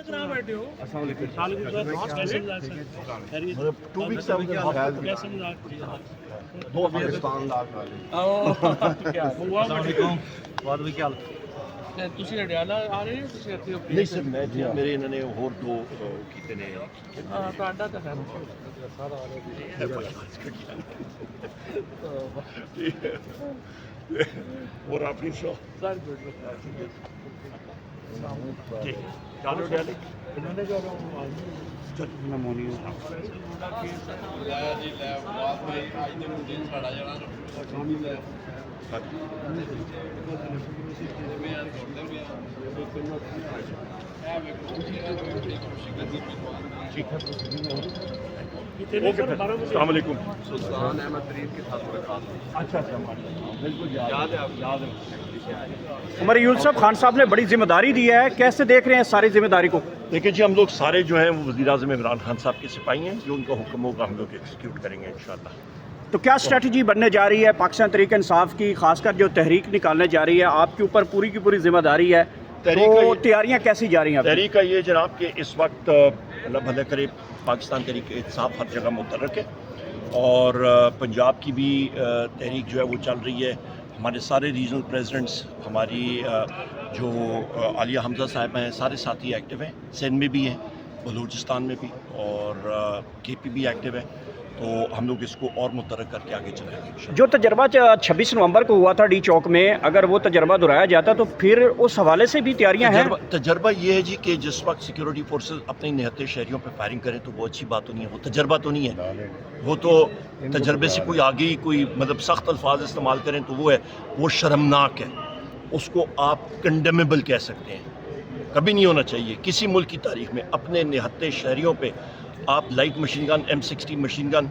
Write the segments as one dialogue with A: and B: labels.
A: دو پاکستان لا
B: ਤੁਸੀਂ ਅਡਿਆਲਾ ਆ ਰਹੇ ਹੋ ਤੁਸੀਂ ਇੱਥੇ
A: ਨਹੀਂ ਸਰ ਮੈਂ ਜੀ ਮੇਰੇ ਇਹਨਾਂ ਨੇ ਹੋਰ ਦੋ ਕੀਤੇ ਨੇ
B: ਹਾਂ ਤੁਹਾਡਾ ਤਾਂ ਹੈ
A: اور اپنی شو
B: سر گڈ
A: ٹھیک چالو ڈیلی
B: انہوں نے جو
A: السلام علیکم
C: سلطان احمد طریق کے ساتھ ملاقات ہوئی.
A: اچھا اچھا بالکل
C: یاد ہے آپ یاد ہے
D: عمر یونس خان صاحب نے بڑی ذمہ داری دی ہے، کیسے دیکھ رہے ہیں ساری ذمہ داری کو؟
A: دیکھیں جی ہم لوگ سارے جو ہیں وہ وزیر اعظم عمران خان صاحب کے سپاہی ہیں، جو ان کا حکم ہوگا ہم لوگ ایکسیکیوٹ کریں گے انشاءاللہ.
D: تو کیا اسٹریٹجی بننے جا رہی ہے پاکستان تحریک انصاف کی، خاص کر جو تحریک نکالنے جا رہی ہے آپ کے اوپر پوری کی پوری ذمہ داری ہے، تو تیاریاں کیسی جا رہی ہیں؟
A: تحریک کا یہ جناب کہ اس وقت اللہ بھلا کرے پاکستان تحریک انصاف ہر جگہ متحرک ہے، اور پنجاب کی بھی تحریک جو ہے وہ چل رہی ہے. ہمارے سارے ریجنل پریزیڈنٹس، ہماری جو عالیہ حمزہ صاحبہ ہیں، سارے ساتھی ایکٹیو ہیں، سندھ میں بھی ہیں، بلوچستان میں بھی، اور کے پی بھی ایکٹیو ہے. تو ہم لوگ اس کو اور متحرک کر کے آگے چلائیں گے.
D: جو تجربہ 26 نومبر کو ہوا تھا ڈی چوک میں، اگر وہ تجربہ دہرایا جاتا تو پھر اس حوالے سے بھی تیاریاں ہیں؟
A: تجربہ یہ ہے جی کہ جس وقت سیکیورٹی فورسز اپنے نہتے شہریوں پہ فائرنگ کریں تو وہ اچھی بات تو نہیں ہے، وہ تجربہ تو نہیں ہے. وہ تو تجربے سے کوئی آگے ہی کوئی مطلب سخت الفاظ استعمال کریں تو وہ ہے، وہ شرمناک ہے. اس کو آپ کنڈیمیبل کہہ سکتے ہیں. کبھی نہیں ہونا چاہیے کسی ملک کی تاریخ میں اپنے نہتے شہریوں پہ آپ light machine gun, M60 machine gun,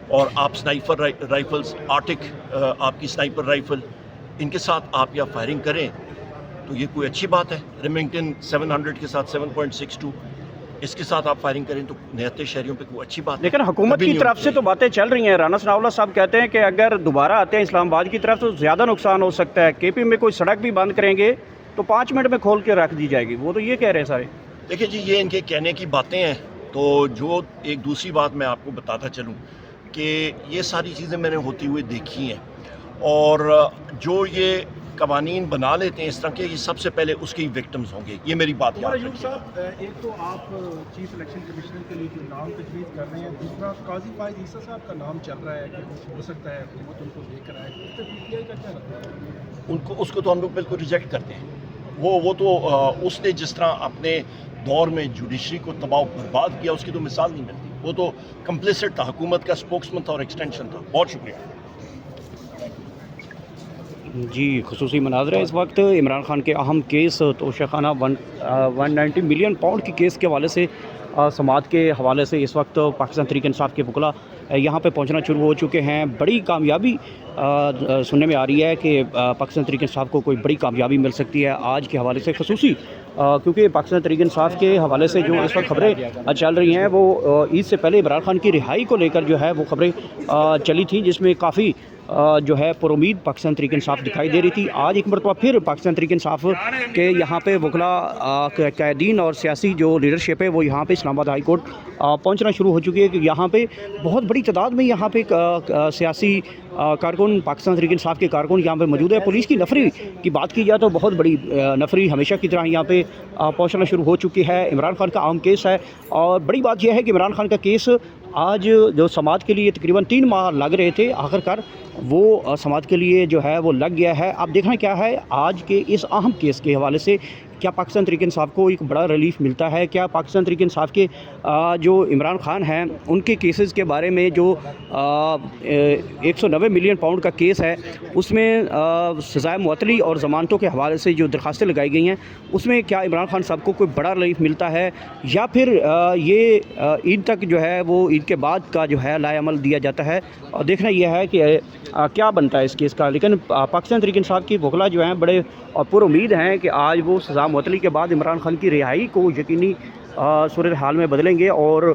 A: اور آپ سنائپر رائفلز، آرٹک آپ کی سنائپر رائفل، ان کے ساتھ آپ یا فائرنگ کریں تو یہ کوئی اچھی بات ہے. ریمنگٹن 700 کے ساتھ 7.62 اس کے ساتھ آپ فائرنگ کریں تو نہتے شہریوں پہ کوئی اچھی بات ہے.
D: لیکن حکومت کی طرف سے تو باتیں چل رہی ہیں، رانا ثناء اللہ صاحب کہتے ہیں کہ اگر دوبارہ آتے ہیں اسلام آباد کی طرف تو زیادہ نقصان ہو سکتا ہے. کے پی میں کوئی سڑک بھی بند کریں گے تو 5 منٹ میں کھول کے رکھ دی جائے گی، وہ تو یہ کہہ رہے ہیں سارے.
A: دیکھیں جی یہ ان کے کہنے کی باتیں ہیں. تو جو ایک دوسری بات میں آپ کو بتاتا چلوں کہ یہ ساری چیزیں میں نے ہوتی ہوئی دیکھی ہیں، اور جو یہ قوانین بنا لیتے ہیں اس طرح کے، یہ سب سے پہلے اس کے وکٹمز ہوں گے. یہ میری بات یاد رکھیے.
E: صاحب ایک تو آپ چیف الیکشن کمیشنر کے لیے جو نام تجویز کر رہے ہیں، دوسرا قاضی فائز عیسیٰ صاحب کا نام چل رہا ہے کہ ہو سکتا ہے حکومت ان کو لے کر آئے. اس پہ PTI کا کیا لگتا ہے؟
A: اس کو تو ہم لوگ بالکل ریجیکٹ کرتے ہیں. وہ تو اس نے جس طرح اپنے دور میں جوڈیشری کو تباہ و برباد کیا اس کی تو مثال نہیں ملتی. وہ تو کمپلیسٹ تھا، حکومت کا اسپوکسمن تھا اور ایکسٹینشن تھا. بہت شکریہ.
D: جی خصوصی مناظر ہے اس وقت عمران خان کے اہم کیس توشہ خانہ 190 ملین پاؤنڈ کی کیس کے حوالے سے، سماعت کے حوالے سے اس وقت پاکستان تحریک انصاف کے وکلاء یہاں پہ پہنچنا شروع ہو چکے ہیں. بڑی کامیابی سننے میں آ رہی ہے کہ پاکستان تحریک انصاف کو کوئی بڑی کامیابی مل سکتی ہے آج کے حوالے سے، خصوصی کیونکہ پاکستان تحریک انصاف کے حوالے سے جو اس وقت خبریں چل رہی ہیں وہ عید سے پہلے عمران خان کی رہائی کو لے کر جو ہے وہ خبریں چلی تھیں، جس میں کافی جو ہے پر امید پاکستان تحریک انصاف دکھائی دے رہی تھی. آج ایک مرتبہ پھر پاکستان تحریک انصاف کے یہاں پہ وکلاء قائدین اور سیاسی جو لیڈرشپ ہے وہ یہاں پہ اسلام آباد ہائی کورٹ پہنچنا شروع ہو چکی ہے کہ یہاں پہ بہت بڑی تعداد میں یہاں پہ سیاسی کارکن، پاکستان تحریک انصاف کے کارکن یہاں پہ موجود ہے. پولیس کی نفری کی بات کی جائے تو بہت بڑی نفری ہمیشہ کی طرح یہاں پہ پہنچنا شروع ہو چکی ہے. عمران خان کا اہم کیس ہے، اور بڑی بات یہ ہے کہ عمران خان کا کیس آج جو سماعت کے لیے تقریباً 3 ماہ لگ رہے تھے، آخرکار وہ سماعت کے لیے جو ہے وہ لگ گیا ہے. اب دیکھنا کیا ہے آج کے اس اہم کیس کے حوالے سے، کیا پاکستان تحریک انصاف کو ایک بڑا ریلیف ملتا ہے؟ کیا پاکستان تحریک انصاف کے جو عمران خان ہیں ان کے کیسز کے بارے میں جو 190 ملین پاؤنڈ کا کیس ہے اس میں سزائے معطلی اور ضمانتوں کے حوالے سے جو درخواستیں لگائی گئی ہیں اس میں کیا عمران خان صاحب کو کوئی بڑا ریلیف ملتا ہے، یا پھر یہ عید تک جو ہے وہ عید کے بعد کا جو ہے لائے عمل دیا جاتا ہے؟ اور دیکھنا یہ ہے کہ کیا بنتا ہے اس کیس کا. لیکن پاکستان تحریک انصاف کی وکلاء جو ہیں بڑے پر امید ہیں کہ آج وہ سزا معطلی کے بعد عمران خان کی رہائی کو یقینی صورتحال میں بدلیں گے، اور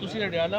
B: ਤੁਸੀਂ ਅਡਿਆਲਾ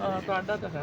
B: ਹਾਂ ਤੁਹਾਡਾ ਤਾਂ ਹੈ।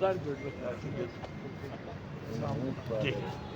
B: ਸਰ ਗੁੱਡ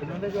B: ਇਹਨਾਂ ਜੋ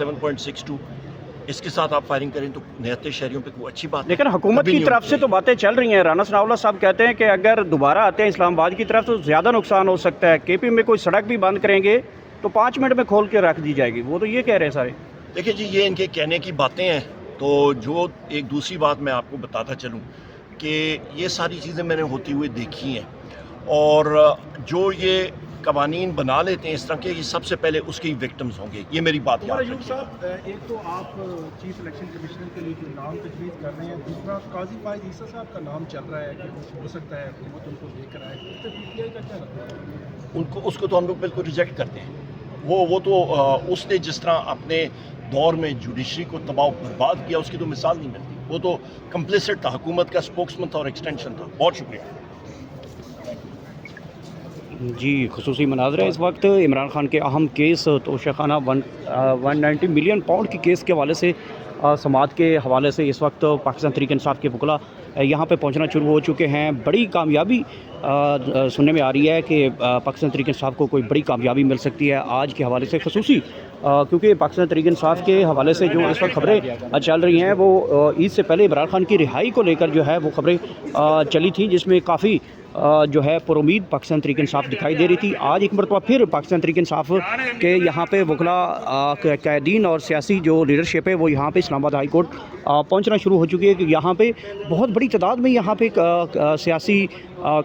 A: 7.62 اس کے ساتھ آپ فائرنگ کریں تو نہتے شہریوں پہ کوئی اچھی بات
D: لیکن حکومت
A: کبھی
D: کی
A: نہیں
D: طرف
A: ہونی
D: سے تو باتیں چل رہی ہیں. رانا ثناء اللہ صاحب کہتے ہیں کہ اگر دوبارہ آتے ہیں اسلام آباد کی طرف تو زیادہ نقصان ہو سکتا ہے. کے پی میں کوئی سڑک بھی بند کریں گے تو 5 منٹ میں کھول کے رکھ دی جائے گی. وہ تو یہ کہہ رہے ہیں سارے.
A: دیکھیں جی یہ ان کے کہنے کی باتیں ہیں. تو جو ایک دوسری بات میں آپ کو بتاتا چلوں کہ یہ ساری چیزیں میں نے ہوتی ہوئی دیکھی ہیں, اور جو یہ قوانین بنا لیتے ہیں اس طرح کے, یہ سب سے پہلے اس کے ہی وکٹمز ہوں گے. یہ میری بات یاد
E: ایوب
A: رکھیے.
E: صاحب ایک تو آپ چیف الیکشن کمیشنر کے لیے جو نام تجویز کر رہے ہیں, دوسرا قاضی فائز عیسیٰ صاحب کا نام چل رہا ہے کہ ہو سکتا ہے حکومت ان کو لے کر آئے. اس پہ پی ٹی آئی کا کیا رہا ہے؟
A: اس کو تو ہم لوگ بالکل ریجیکٹ کرتے ہیں. وہ تو اس نے جس طرح اپنے دور میں جوڈیشری کو تباہ و برباد کیا اس کی تو مثال نہیں ملتی. وہ تو کمپلیسٹ تھا, حکومت کا اسپوکسمن تھا اور ایکسٹینشن تھا. بہت شکریہ.
D: جی خصوصی مناظرہ اس وقت عمران خان کے اہم کیس توشہ خانہ 190 ملین پاؤنڈ کی کیس کے حوالے سے سماعت کے حوالے سے اس وقت پاکستان تحریک انصاف کے وکلاء یہاں پہ پہنچنا شروع ہو چکے ہیں. بڑی کامیابی سننے میں آ رہی ہے کہ پاکستان تحریک انصاف کو کوئی بڑی کامیابی مل سکتی ہے آج کے حوالے سے, خصوصی کیونکہ پاکستان تحریک انصاف کے حوالے سے جو اس وقت خبریں چل رہی ہیں وہ عید سے پہلے عمران خان کی رہائی کو لے کر جو ہے وہ خبریں چلی تھیں, جس میں کافی جو ہے پر امید پاکستان تحریک انصاف دکھائی دے رہی تھی. آج ایک مرتبہ پھر پاکستان تحریک انصاف کے یہاں پہ وکلاء قائدین اور سیاسی جو لیڈرشپ ہے وہ یہاں پہ اسلام آباد ہائی کورٹ پہنچنا شروع ہو چکی ہے کہ یہاں پہ بہت بڑی تعداد میں یہاں پہ سیاسی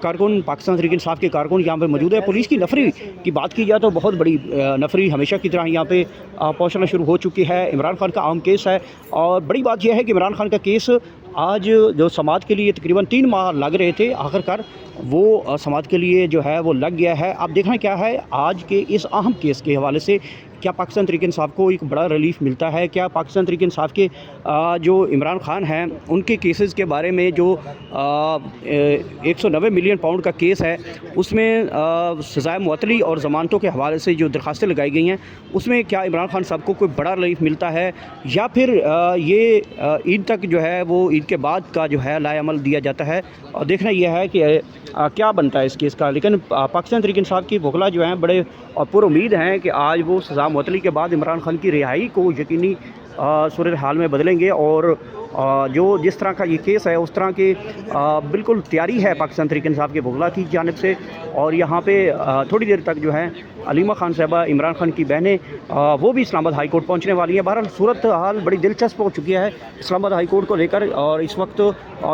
D: کارکن, پاکستان تحریک انصاف کے کارکن یہاں پہ موجود ہے. پولیس کی نفری کی بات کی جائے تو بہت بڑی نفری ہمیشہ کی طرح یہاں پہ پہنچنا شروع ہو چکی ہے. عمران خان کا عام کیس ہے, اور بڑی بات یہ ہے کہ عمران خان کا کیس آج جو سماعت کے لیے تقریباً 3 ماہ لگ رہے تھے, آخرکار وہ سماعت کے لیے جو ہے وہ لگ گیا ہے. اب دیکھنا کیا ہے آج کے اس اہم کیس کے حوالے سے, کیا پاکستان تحریک انصاف کو ایک بڑا ریلیف ملتا ہے, کیا پاکستان تحریک انصاف کے جو عمران خان ہیں ان کے کیسز کے بارے میں جو 190 ملین پاؤنڈ کا کیس ہے اس میں سزائے معطلی اور ضمانتوں کے حوالے سے جو درخواستیں لگائی گئی ہیں اس میں کیا عمران خان صاحب کو کوئی بڑا ریلیف ملتا ہے, یا پھر یہ عید تک جو ہے وہ عید کے بعد کا جو ہے لائے عمل دیا جاتا ہے. اور دیکھنا یہ ہے کہ کیا بنتا ہے اس کیس کا. لیکن پاکستان تحریک انصاف کی وکلاء جو ہیں بڑے پر امید ہیں کہ آج وہ سزا معطلی کے بعد عمران خان کی رہائی کو یقینی صورتحال میں بدلیں گے, اور جو جس طرح کا یہ کیس ہے اس طرح کی بالکل تیاری ہے پاکستان تحریک انصاف کے وکلاء کی جانب سے. اور یہاں پہ تھوڑی دیر تک جو ہے علیمہ خان صاحبہ عمران خان کی بہنیں وہ بھی اسلام آباد ہائی کورٹ پہنچنے والی ہیں. بہرحال صورت حال بڑی دلچسپ ہو چکی ہے اسلام آباد ہائی کورٹ کو لے کر, اور اس وقت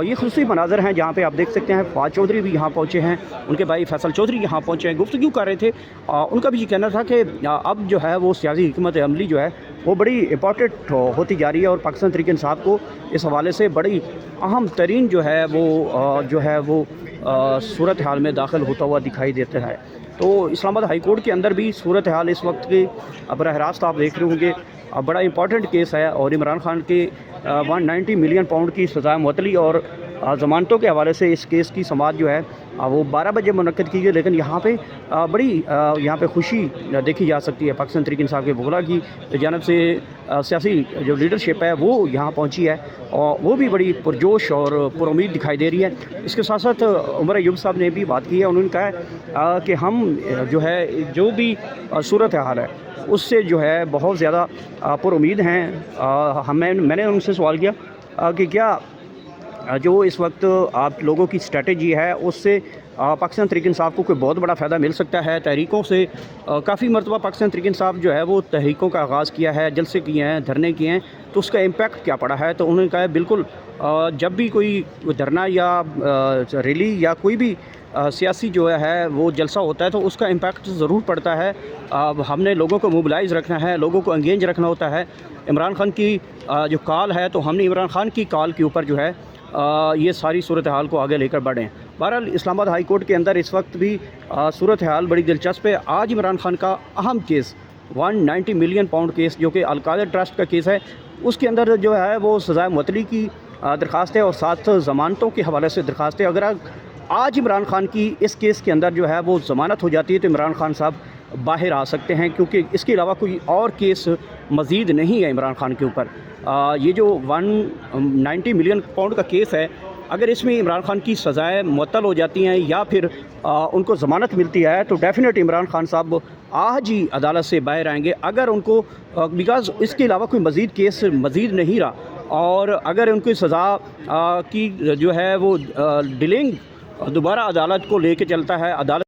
D: یہ خصوصی مناظر ہیں جہاں پہ آپ دیکھ سکتے ہیں فواد چودھری بھی یہاں پہنچے ہیں, ان کے بھائی فیصل چودھری یہاں پہنچے ہیں, گفتگو کر رہے تھے. ان کا بھی یہ کہنا تھا کہ اب جو ہے وہ سیاسی حکمت عملی جو ہے وہ بڑی امپورٹنٹ ہوتی جا رہی ہے, اور پاکستان تحریک انصاف کو اس حوالے سے بڑی اہم ترین جو ہے وہ صورتحال میں داخل ہوتا ہوا دکھائی دیتا ہے. تو اسلام آباد ہائی کورٹ کے اندر بھی صورتحال اس وقت کی براہ راست آپ دیکھ رہے ہوں گے, بڑا امپورٹنٹ کیس ہے, اور عمران خان کے 190 ملین پاؤنڈ کی سزائے معطلی اور ضمانتوں کے حوالے سے اس کیس کی سماعت جو ہے وہ 12 بجے منعقد کی گئی. لیکن یہاں پہ بڑی یہاں پہ خوشی دیکھی جا سکتی ہے پاکستان تحریک انصاف کے وکلاء کی جانب سے. سیاسی جو لیڈرشپ ہے وہ یہاں پہنچی ہے, اور وہ بھی بڑی پرجوش اور پر امید دکھائی دے رہی ہے. اس کے ساتھ ساتھ عمر ایوب صاحب نے بھی بات کی ہے, انہوں نے کہا ہے کہ ہم جو ہے جو بھی صورت حال ہے اس سے جو ہے بہت زیادہ پر امید ہیں. میں نے ان سے سوال کیا کہ کیا جو اس وقت آپ لوگوں کی اسٹریٹجی ہے اس سے پاکستان تحریک انصاف کو کوئی بہت بڑا فائدہ مل سکتا ہے. تحریکوں سے کافی مرتبہ پاکستان تحریک انصاف جو ہے وہ تحریکوں کا آغاز کیا ہے, جلسے کیے ہیں, دھرنے کیے ہیں, تو اس کا امپیکٹ کیا پڑا ہے. تو انہوں نے کہا ہے بالکل جب بھی کوئی دھرنا یا ریلی یا کوئی بھی سیاسی جو ہے وہ جلسہ ہوتا ہے تو اس کا امپیکٹ ضرور پڑتا ہے. ہم نے لوگوں کو موبلائز رکھنا ہے, لوگوں کو انگیج رکھنا ہوتا ہے. عمران خان کی جو کال ہے تو ہم نے عمران خان کی کال کے اوپر جو ہے یہ ساری صورتحال کو آگے لے کر بڑھیں. بہرحال اسلام آباد ہائی کورٹ کے اندر اس وقت بھی صورتحال بڑی دلچسپ ہے. آج عمران خان کا اہم کیس 190 ملین پاؤنڈ کیس جو کہ القاعدہ ٹرسٹ کا کیس ہے, اس کے اندر جو ہے وہ سزائے معطلی کی درخواست ہے اور ساتھ ضمانتوں کے حوالے سے درخواست ہے. اگر آج عمران خان کی اس کیس کے اندر جو ہے وہ ضمانت ہو جاتی ہے تو عمران خان صاحب باہر آ سکتے ہیں, کیونکہ اس کے علاوہ کوئی اور کیس مزید نہیں ہے عمران خان کے اوپر. یہ جو 190 ملین پاؤنڈ کا کیس ہے اگر اس میں عمران خان کی سزائیں معطل ہو جاتی ہیں یا پھر ان کو ضمانت ملتی ہے تو ڈیفینیٹ عمران خان صاحب آج ہی عدالت سے باہر آئیں گے. اگر ان کو بیکاز اس کے علاوہ کوئی مزید کیس مزید نہیں رہا اور اگر ان کی سزا کی جو ہے وہ ڈیلنگ دوبارہ عدالت کو لے کے چلتا ہے, عدالت